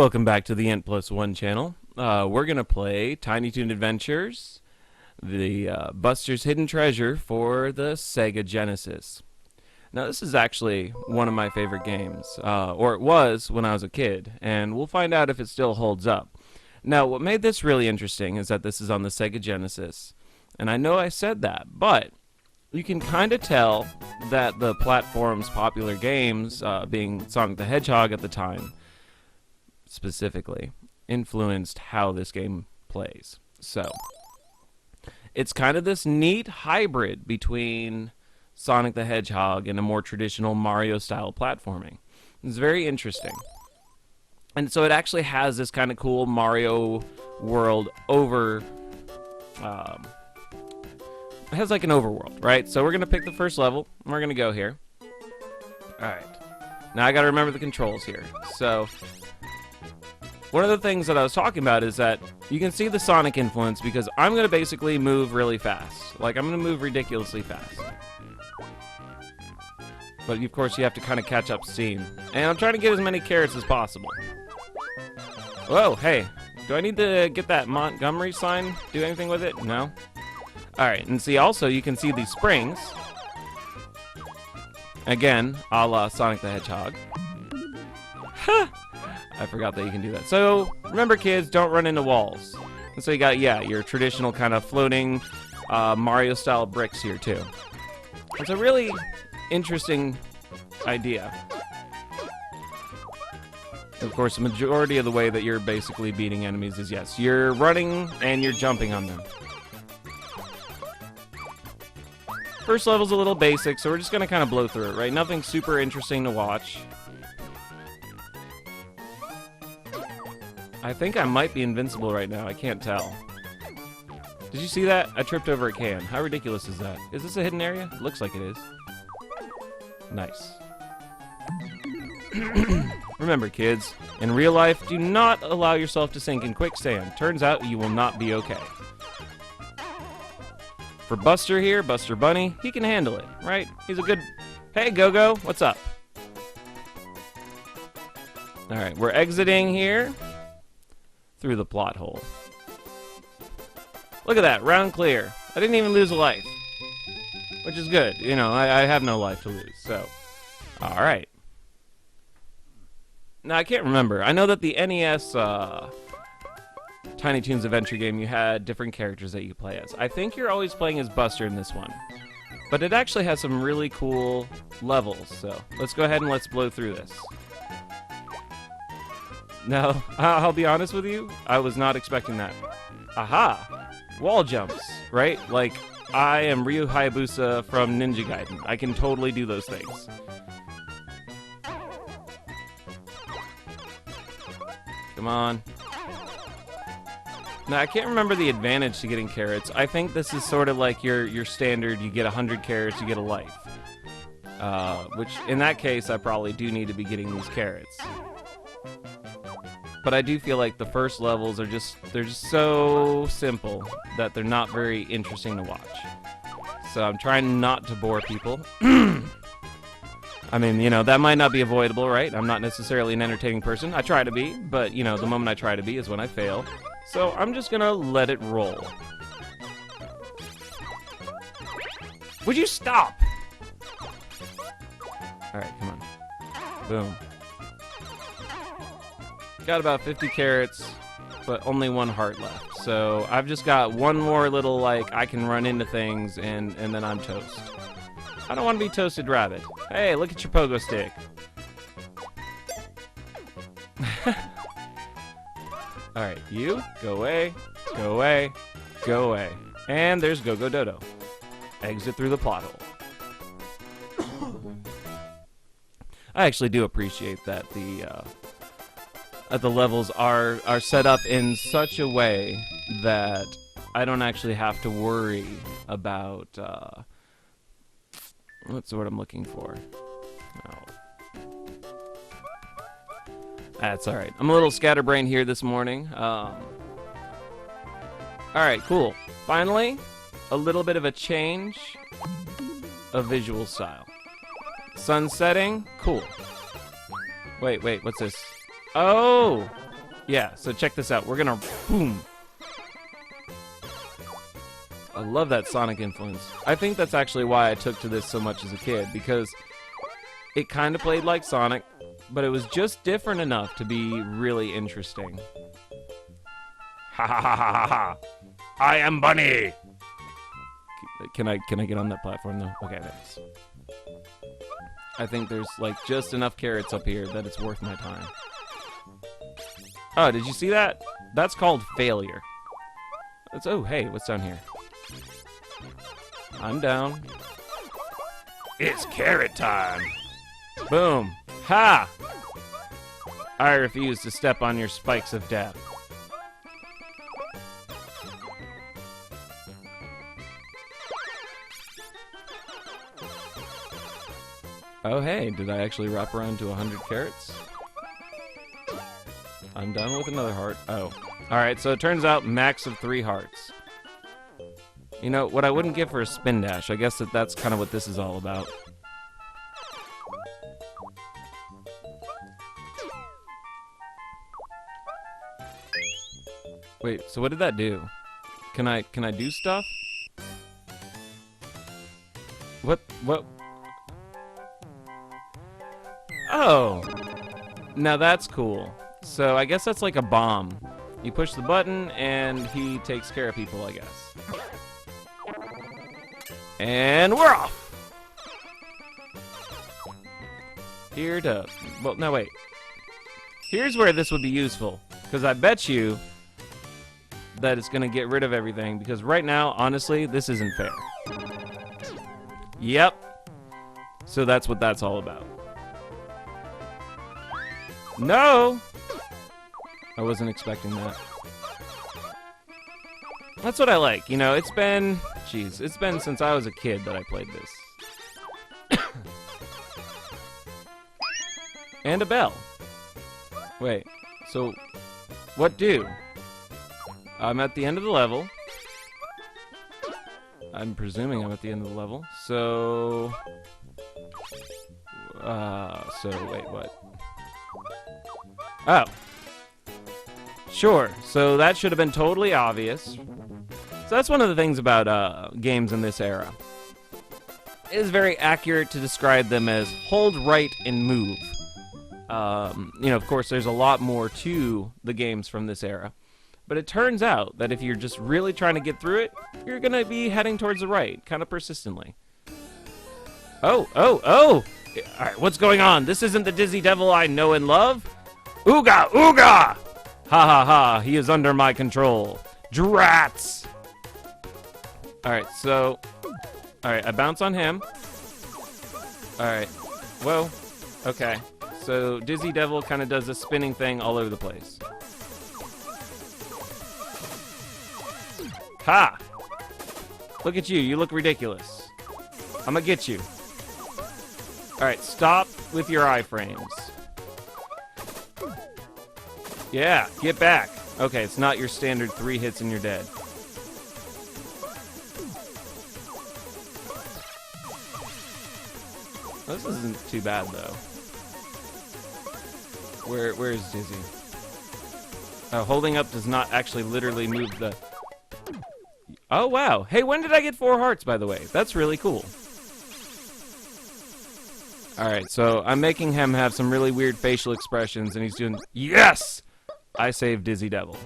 Welcome back to the Nt+1 channel. We're going to play Tiny Toon Adventures, the Buster's Hidden Treasure for the Sega Genesis. Now this is actually one of my favorite games, or it was when I was a kid, and we'll find out if it still holds up. Now what made this really interesting is that this is on the Sega Genesis, and I know I said that, but you can kind of tell that the platform's popular games, being Sonic the Hedgehog at the time, specifically, influenced how this game plays. So, it's kind of this neat hybrid between Sonic the Hedgehog and a more traditional Mario-style platforming. It's very interesting. And so it actually has this kind of cool Mario world over... it has like an overworld, right? So we're going to pick the first level, and we're going to go here. Alright. Now I got to remember the controls here. So... one of the things that I was talking about is that you can see the Sonic influence because I'm going to basically move really fast. Like, I'm going to move ridiculously fast. But, of course, you have to kind of catch up steam. And I'm trying to get as many carrots as possible. Whoa, hey. Do I need to get that Montgomery sign? Do anything with it? No? Alright, and see, also, you can see these springs. Again, a la Sonic the Hedgehog. Ha! I forgot that you can do that. So, remember kids, don't run into walls. And so you got, yeah, your traditional kind of floating Mario-style bricks here, too. It's a really interesting idea. Of course, the majority of the way that you're basically beating enemies is, yes, you're running and you're jumping on them. First level's a little basic, so we're just going to kind of blow through it, right? Nothing super interesting to watch. I think I might be invincible right now. I can't tell. Did you see that? I tripped over a can. How ridiculous is that? Is this a hidden area? Looks like it is. Nice. Remember, kids, in real life, do not allow yourself to sink in quicksand. Turns out you will not be okay. For Buster here, Buster Bunny, he can handle it, right? He's a good... Hey, Go-Go, what's up? Alright, we're exiting here through the plot hole. Look at that, round clear. I didn't even lose a life, which is good. You know, I have no life to lose, so. Alright. Now, I can't remember. I know that the NES Tiny Toons Adventure game, you had different characters that you could play as. I think you're always playing as Buster in this one. But it actually has some really cool levels, so let's go ahead and let's blow through this. No, I'll be honest with you, I was not expecting that. Aha! Wall jumps, right? Like, I am Ryu Hayabusa from Ninja Gaiden. I can totally do those things. Come on. Now, I can't remember the advantage to getting carrots. I think this is sort of like your standard, you get 100 carrots, you get a life. Which, in that case, I probably do need to be getting these carrots. But I do feel like the first levels are they're just so simple that they're not very interesting to watch. So I'm trying not to bore people. I mean, you know, that might not be avoidable, right? I'm not necessarily an entertaining person. I try to be, but, you know, the moment I try to be is when I fail. So I'm just gonna let it roll. Would you stop? Alright, come on. Boom. Got about 50 carrots, but only one heart left. So I've just got one more little, like, I can run into things, and then I'm toast. I don't want to be Toasted Rabbit. Hey, look at your pogo stick. Alright, you, go away, go away, go away. And there's Go-Go Dodo. Exit through the plot hole. I actually do appreciate that the levels are set up in such a way that I don't actually have to worry about what's the word I'm looking for? Oh. That's alright. I'm a little scatterbrained here this morning. Alright, cool. Finally, a little bit of a change of visual style. Sun setting, cool. Wait, what's this? Oh! Yeah, so check this out. We're gonna boom. I love that Sonic influence. I think that's actually why I took to this so much as a kid, because it kind of played like Sonic, but it was just different enough to be really interesting. Ha ha ha ha ha ha! I am Bunny! Can I get on that platform though? Okay, thanks. I think there's like just enough carrots up here that it's worth my time. Oh, did you see that? That's called failure. Oh, hey, what's down here? I'm down. It's carrot time. Boom. Ha! I refuse to step on your spikes of death. Oh, hey, did I actually wrap around to 100 carrots? I'm done with another heart. Oh. Alright, so it turns out max of 3 hearts. You know, what I wouldn't give for a spin dash. I guess that's kind of what this is all about. Wait, so what did that do? Can I do stuff? What? Oh! Now that's cool. So I guess that's like a bomb. You push the button and he takes care of people, I guess. And we're off! Here to... Well, no, wait. Here's where this would be useful. Because I bet you that it's going to get rid of everything. Because right now, honestly, this isn't fair. Yep. So that's what that's all about. No! I wasn't expecting that. That's what I like. You know, it's been... Jeez, it's been since I was a kid that I played this. And a bell. Wait, so... What do? I'm at the end of the level. I'm presuming I'm at the end of the level. So... wait, what? Oh. Sure, so that should have been totally obvious. So that's one of the things about games in this era. It is very accurate to describe them as hold right and move. You know, of course, there's a lot more to the games from this era. But it turns out that if you're just really trying to get through it, you're going to be heading towards the right, kind of persistently. Oh! Alright, what's going on? This isn't the Dizzy Devil I know and love? Ooga! Ooga! Ha ha ha, he is under my control. Drats! Alright, so... Alright, I bounce on him. Alright. Whoa. Okay. So, Dizzy Devil kind of does a spinning thing all over the place. Ha! Look at you, you look ridiculous. I'm gonna get you. Alright, stop with your iframes. Yeah, get back. Okay, it's not your standard 3 hits and you're dead. This isn't too bad, though. Where's Dizzy? Holding up does not actually literally move the... Oh, wow. Hey, when did I get 4 hearts, by the way? That's really cool. Alright, so I'm making him have some really weird facial expressions, and he's doing... Yes! I saved Dizzy Devil.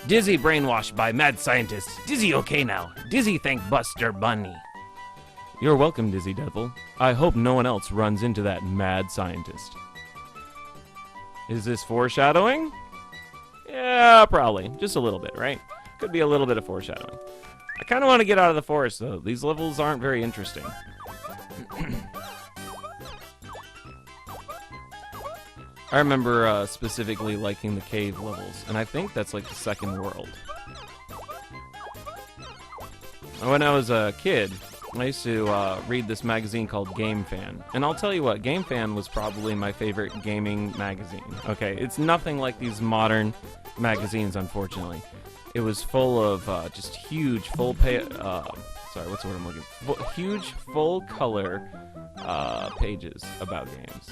Dizzy brainwashed by mad scientist. Dizzy okay now. Dizzy thank Buster Bunny. You're welcome, Dizzy Devil. I hope no one else runs into that mad scientist. Is this foreshadowing? Yeah, probably. Just a little bit, right? Could be a little bit of foreshadowing. I kind of want to get out of the forest, though. These levels aren't very interesting. I remember specifically liking the cave levels, and I think that's like the second world. When I was a kid, I used to read this magazine called Game Fan. And I'll tell you what, Game Fan was probably my favorite gaming magazine. Okay, it's nothing like these modern magazines, unfortunately. It was full of just huge, huge, full-color pages about games.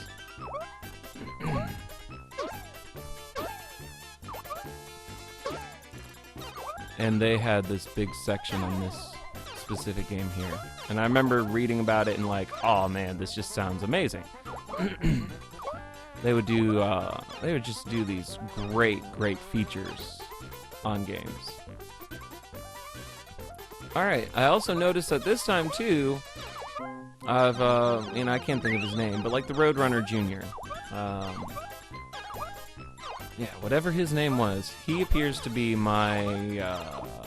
and they had this big section on this specific game here. And I remember reading about it and like, oh man, this just sounds amazing. They would just do these great features on games. Alright, I also noticed that this time too, I've, I can't think of his name, but like the Roadrunner Jr. Yeah, whatever his name was, he appears to be my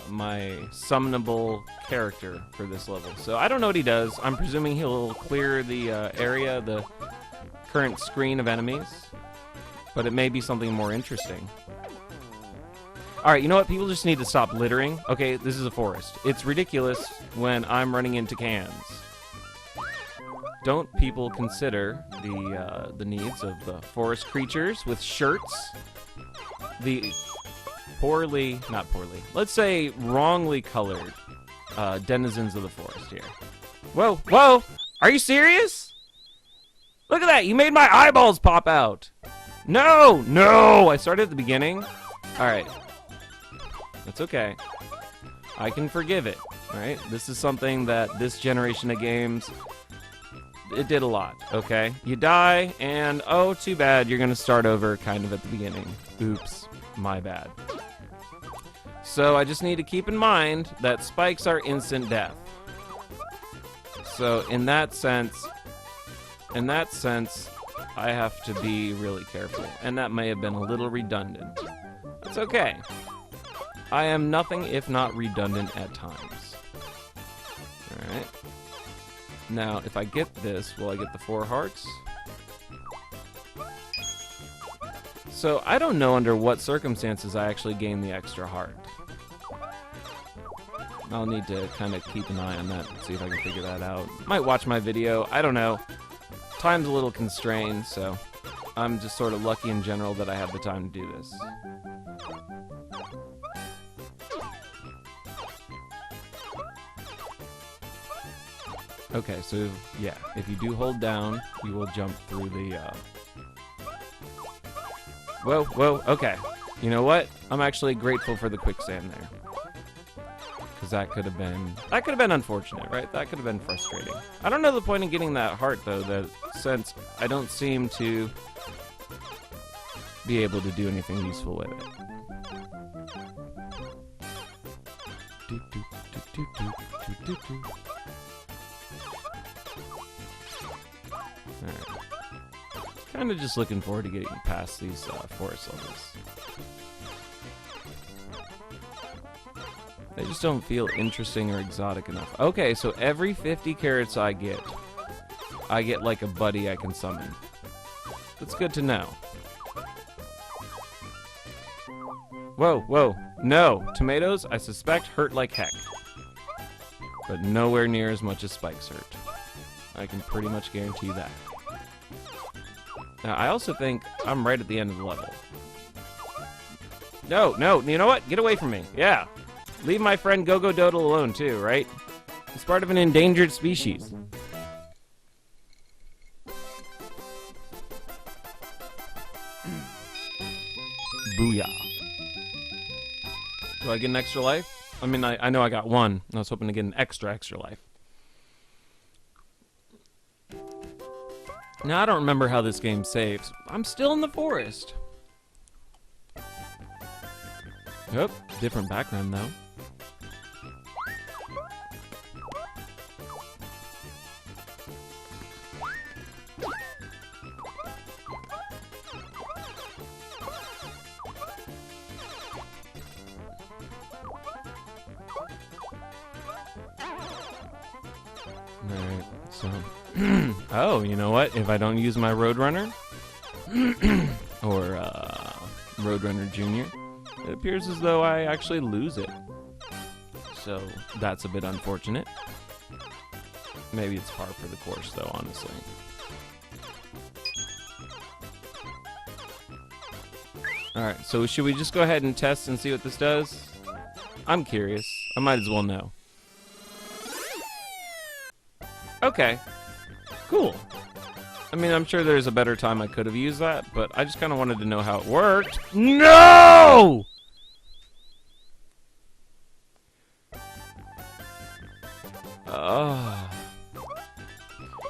summonable character for this level. So I don't know what he does. I'm presuming he'll clear the area, the current screen of enemies, but it may be something more interesting. Alright, you know what? People just need to stop littering. Okay, this is a forest. It's ridiculous when I'm running into cans. Don't people consider the needs of the forest creatures with shirts? The let's say wrongly colored denizens of the forest here. Whoa, whoa! Are you serious? Look at that! You made my eyeballs pop out! No! No! I started at the beginning. Alright. That's okay. I can forgive it, right? This is something that this generation of games, it did a lot, okay? You die, and oh, too bad, you're gonna start over kind of at the beginning. Oops, my bad. So I just need to keep in mind that spikes are instant death. So in that sense, I have to be really careful, and that may have been a little redundant. That's okay. I am nothing if not redundant at times. Alright. Now, if I get this, will I get the 4 hearts? So, I don't know under what circumstances I actually gain the extra heart. I'll need to kind of keep an eye on that and see if I can figure that out. Might watch my video, I don't know. Time's a little constrained, so I'm just sort of lucky in general that I have the time to do this. Okay, so yeah, if you do hold down, you will jump through the, Whoa, whoa, okay. You know what? I'm actually grateful for the quicksand there. Because that could have been unfortunate, right? That could have been frustrating. I don't know the point in getting that heart, though, that since I don't seem to be able to do anything useful with it. Alright. Kind of just looking forward to getting past these forest levels. They just don't feel interesting or exotic enough. Okay, so every 50 carrots I get like a buddy I can summon. That's good to know. Whoa, whoa. No! Tomatoes, I suspect, hurt like heck. But nowhere near as much as spikes hurt. I can pretty much guarantee that. Now, I also think I'm right at the end of the level. No, no, you know what? Get away from me. Yeah. Leave my friend Go-Go Doodle alone, too, right? He's part of an endangered species. Booyah. Do I get an extra life? I mean, I know I got one. I was hoping to get an extra life. Now, I don't remember how this game saves. I'm still in the forest. Yep, different background, though. Alright, so... oh, you know what? If I don't use my Roadrunner, or Roadrunner Jr., it appears as though I actually lose it. So, that's a bit unfortunate. Maybe it's par for the course, though, honestly. Alright, so should we just go ahead and test and see what this does? I'm curious. I might as well know. Okay. Cool. I mean, I'm sure there's a better time I could have used that, but I just kind of wanted to know how it worked. No! Oh.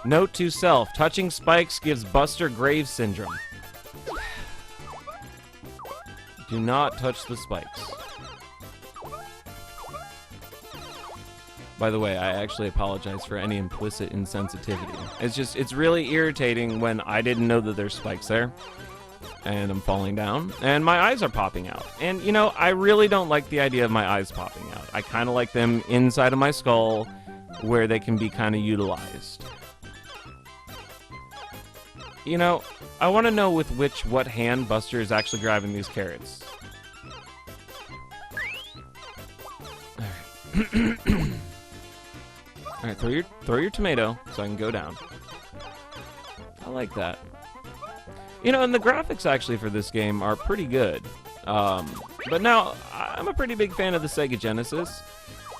Note to self, touching spikes gives Buster Graves syndrome. Do not touch the spikes. By the way, I actually apologize for any implicit insensitivity. It's really irritating when I didn't know that there's spikes there, and I'm falling down, and my eyes are popping out. And, you know, I really don't like the idea of my eyes popping out. I kind of like them inside of my skull, where they can be kind of utilized. You know, I want to know with what hand Buster is actually grabbing these carrots. Alright. Alright, throw your tomato so I can go down. I like that. You know, and the graphics actually for this game are pretty good. But now, I'm a pretty big fan of the Sega Genesis.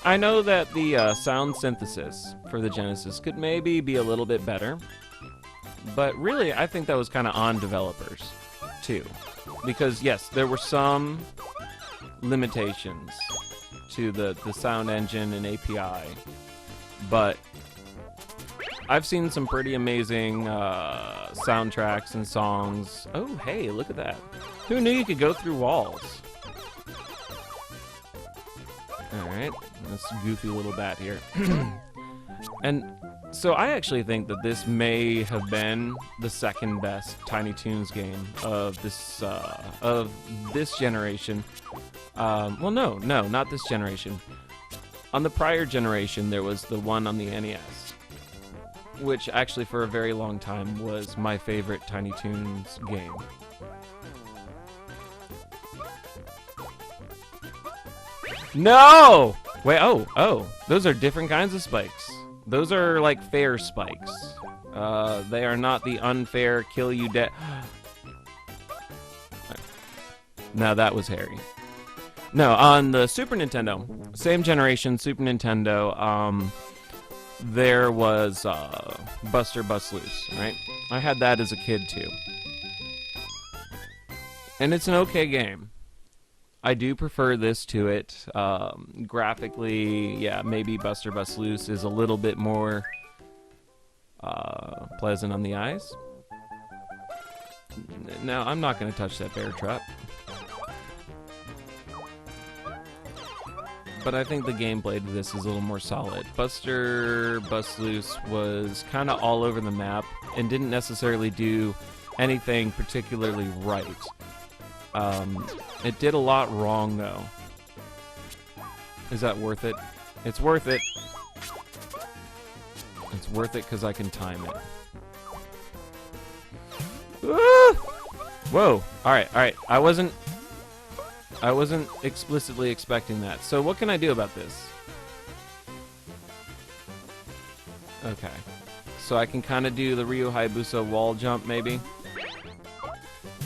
I know that the sound synthesis for the Genesis could maybe be a little bit better. But really, I think that was kind of on developers, too. Because, yes, there were some limitations to the sound engine and API. But I've seen some pretty amazing soundtracks and songs. Oh, hey, look at that. Who knew you could go through walls? Alright, this goofy little bat here. And so I actually think that this may have been the second best Tiny Toons game of this generation. Well, no, not this generation. On the prior generation, there was the one on the NES, which actually for a very long time was my favorite Tiny Toons game. No! Wait, oh, those are different kinds of spikes. Those are like fair spikes. They are not the unfair kill you dead. Now that was hairy. No, on the Super Nintendo, same generation, Super Nintendo, there was Buster Bust Loose, right? I had that as a kid too. And it's an okay game. I do prefer this to it. Graphically, yeah, maybe Buster Bust Loose is a little bit more pleasant on the eyes. Now, I'm not going to touch that bear trap. But I think the gameplay to this is a little more solid. Buster Bust Loose was kind of all over the map and didn't necessarily do anything particularly right. It did a lot wrong, though. Is that worth it? It's worth it. It's worth it because I can time it. Ah! Whoa! Alright. I wasn't explicitly expecting that. So what can I do about this? Okay. So I can kind of do the Ryu Hayabusa wall jump, maybe?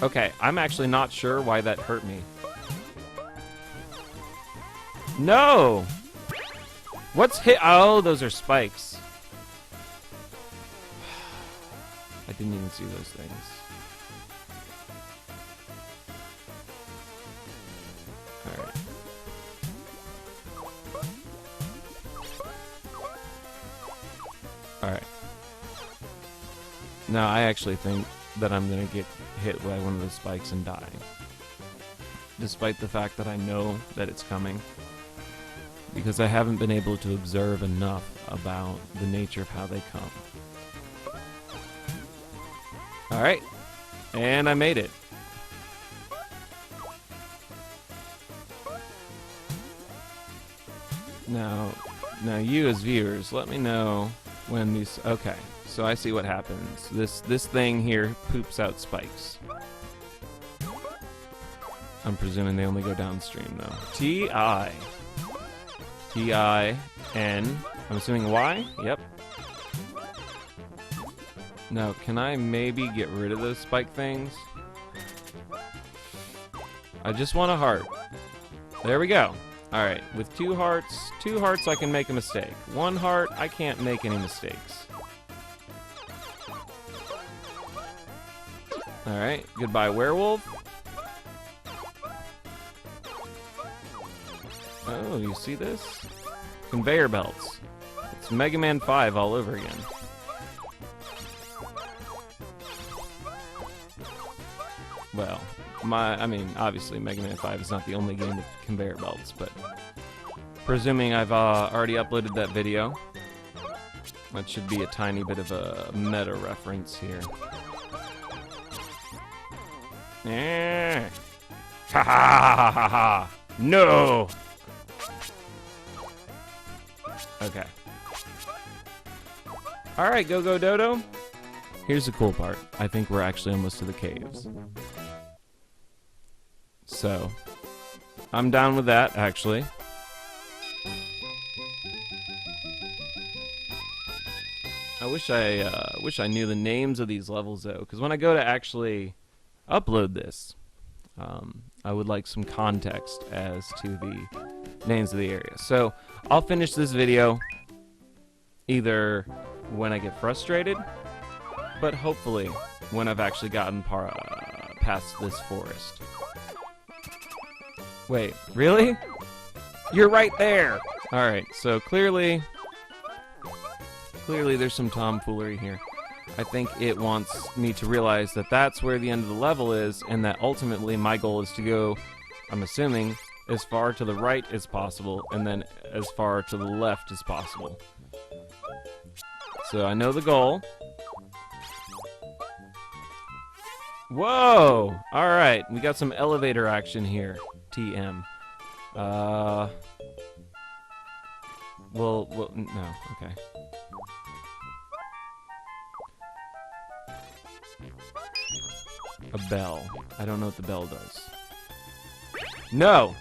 Okay, I'm actually not sure why that hurt me. No! What's hit? Oh, those are spikes. I didn't even see those things. Alright. Alright. Now, I actually think that I'm gonna get hit by one of the spikes and die. Despite the fact that I know that it's coming. Because I haven't been able to observe enough about the nature of how they come. Alright. And I made it. Now you as viewers, let me know when these... Okay, so I see what happens. This thing here poops out spikes. I'm presuming they only go downstream, though. T-I. T-I-N. I'm assuming Y? Yep. Now, can I maybe get rid of those spike things? I just want a heart. There we go. Alright, with two hearts I can make a mistake. One heart, I can't make any mistakes. Alright, goodbye werewolf. Oh, you see this? Conveyor belts. It's Mega Man 5 all over again. Well, I mean, obviously Mega Man 5 is not the only game with conveyor belts, but presuming I've already uploaded that video, that should be a tiny bit of a meta reference here. Yeah. Ha ha ha ha ha! No! Okay. Alright, Go Dodo. Here's the cool part. I think we're actually almost to the caves. So, I'm down with that, actually. I wish I knew the names of these levels, though, because when I go to actually upload this, I would like some context as to the names of the area. So, I'll finish this video either when I get frustrated, but hopefully when I've actually gotten past this forest. Wait, really? You're right there! Alright, so clearly there's some tomfoolery here. I think it wants me to realize that that's where the end of the level is, and that ultimately my goal is to go, I'm assuming, as far to the right as possible, and then as far to the left as possible. So I know the goal. Whoa! Alright, we got some elevator action here. TM. Well, no, okay. A bell. I don't know what the bell does. No!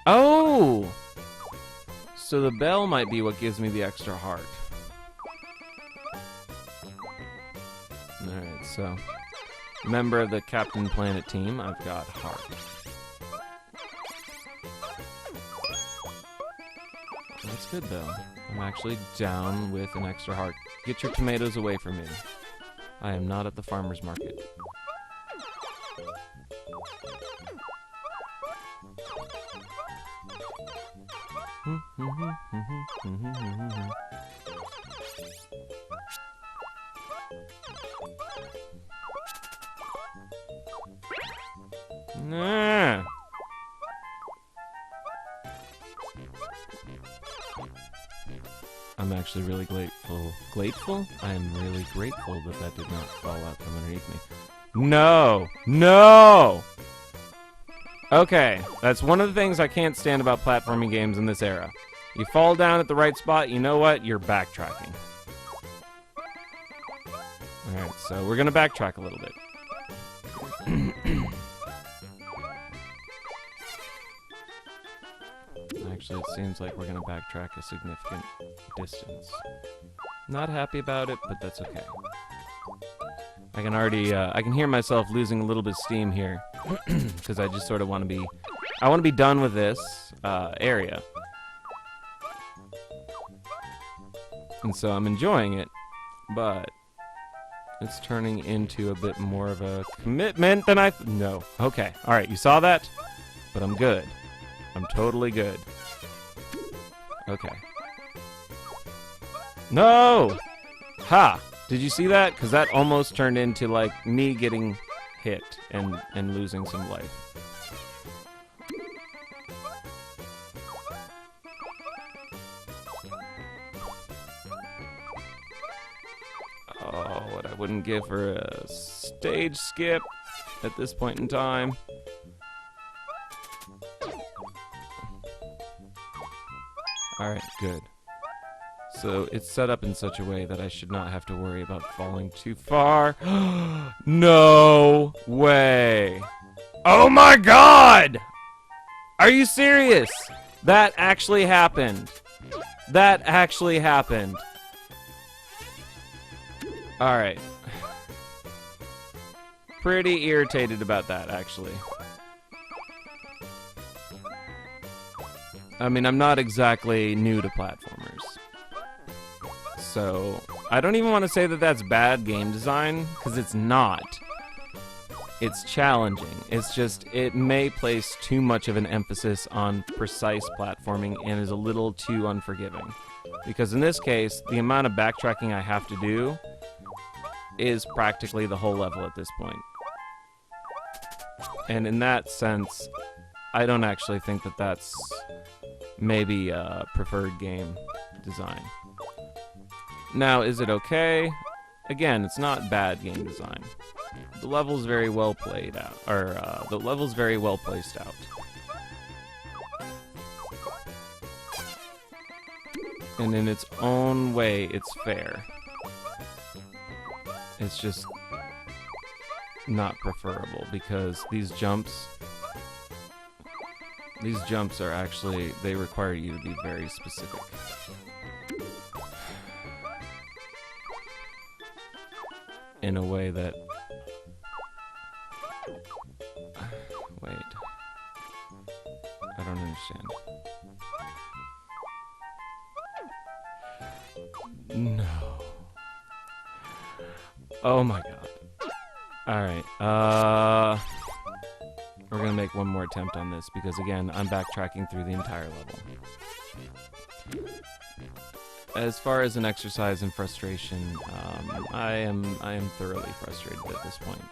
Oh! So the bell might be what gives me the extra heart. Alright, so member of the Captain Planet team, I've got heart. That's good, though. I'm actually down with an extra heart. Get your tomatoes away from me. I am not at the farmer's market. Nah. I'm actually really grateful? I am really grateful that that did not fall out from underneath me. No! No! Okay, that's one of the things I can't stand about platforming games in this era. You fall down at the right spot, you know what? You're backtracking. Alright, so we're gonna backtrack a little bit. Actually, it seems like we're gonna backtrack a significant distance. Not happy about it, but that's okay. I can already, I can hear myself losing a little bit of steam here. Because I just sort of want to be... I want to be done with this area. And so I'm enjoying it, but it's turning into a bit more of a commitment than no. Okay. Alright, you saw that? But I'm good. I'm totally good. Okay. No! Ha! Did you see that? Because that almost turned into, like, me getting hit and losing some life. Oh, what I wouldn't give for a stage skip at this point in time. Alright, good. So it's set up in such a way that I should not have to worry about falling too far. No way! Oh my god! Are you serious? That actually happened. That actually happened. Alright. Pretty irritated about that, actually. I mean, I'm not exactly new to platformers. So, I don't even want to say that that's bad game design, because it's not. It's challenging. It's just, it may place too much of an emphasis on precise platforming and is a little too unforgiving. Because in this case, the amount of backtracking I have to do is practically the whole level at this point. And in that sense, I don't actually think that that's maybe a preferred game design. Now, is it okay? Again, it's not bad game design. The level's very well played out, or the level's very well placed out. And in its own way, it's fair. It's just not preferable because these jumps are actually, they require you to be very specific. In a way that... Wait. I don't understand. No. Oh my god. Alright, we're gonna make one more attempt on this because again, I'm backtracking through the entire level. As far as an exercise in frustration, I am thoroughly frustrated at this point.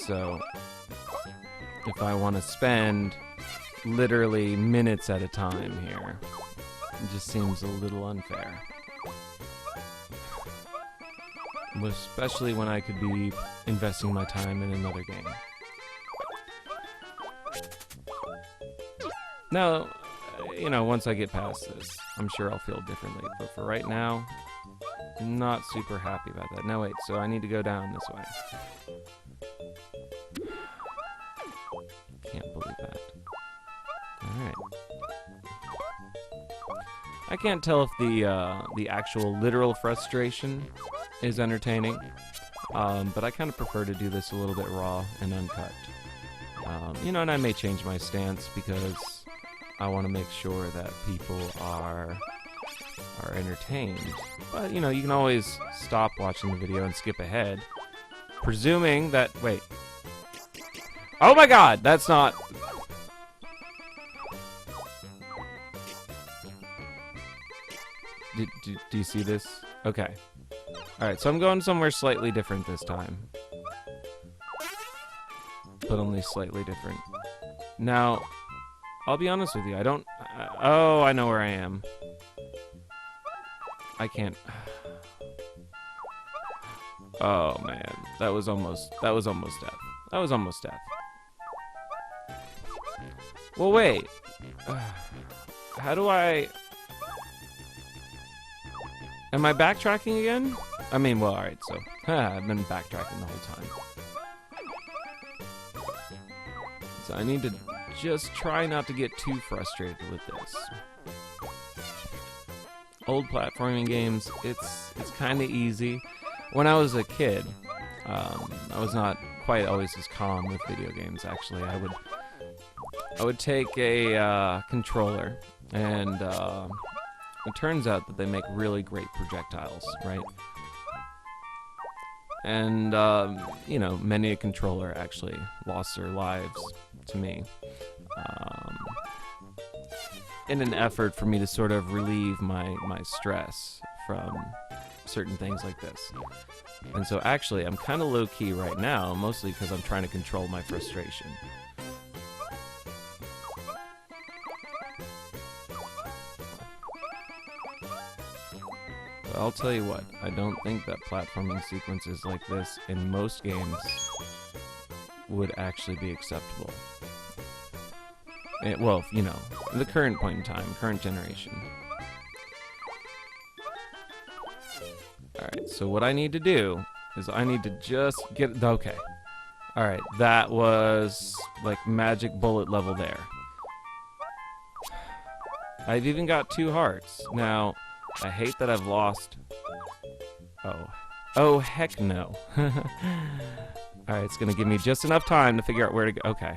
So, if I want to spend literally minutes at a time here, it just seems a little unfair. Especially when I could be investing my time in another game. Now, you know, once I get past this, I'm sure I'll feel differently. But for right now, I'm not super happy about that. No, wait, so I need to go down this way. Can't believe that. Alright. I can't tell if the actual literal frustration is entertaining, but I kind of prefer to do this a little bit raw and uncut. You know, and I may change my stance because I want to make sure that people are entertained. But, you know, you can always stop watching the video and skip ahead, presuming that... Wait. Oh my god! That's not... Do you see this? Okay. Alright, so I'm going somewhere slightly different this time. But only slightly different. Now, I'll be honest with you, I don't... oh, I know where I am. I can't... Oh, man. That was almost death. That was almost death. Well, wait. How do I... Am I backtracking again? I mean, well, alright, so... I've been backtracking the whole time. So I need to just try not to get too frustrated with this. Old platforming games, it's kind of easy. When I was a kid, I was not quite always as calm with video games, actually. I would take a controller, and it turns out that they make really great projectiles, right? And, you know, many a controller actually lost their lives to me. In an effort for me to sort of relieve my stress from certain things like this. And so actually, I'm kind of low-key right now, mostly because I'm trying to control my frustration. But I'll tell you what, I don't think that platforming sequences like this in most games would actually be acceptable. Well, you know, in the current point in time, current generation. Alright, so what I need to do is I need to just get... Okay. Alright, that was like magic bullet level there. I've even got 2 hearts. Now, I hate that I've lost... Oh. Oh, heck no. Alright, it's gonna give me just enough time to figure out where to go. Okay.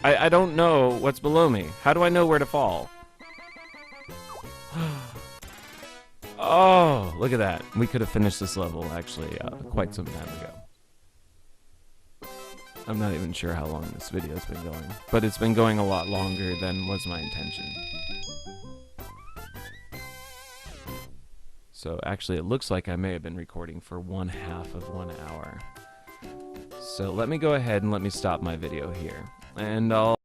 I don't know what's below me. How do I know where to fall? Oh, look at that. We could have finished this level, actually, quite some time ago. I'm not even sure how long this video's been going, but it's been going a lot longer than was my intention. So actually, it looks like I may have been recording for 1/2 of 1 hour. So let me go ahead and let me stop my video here, and I'll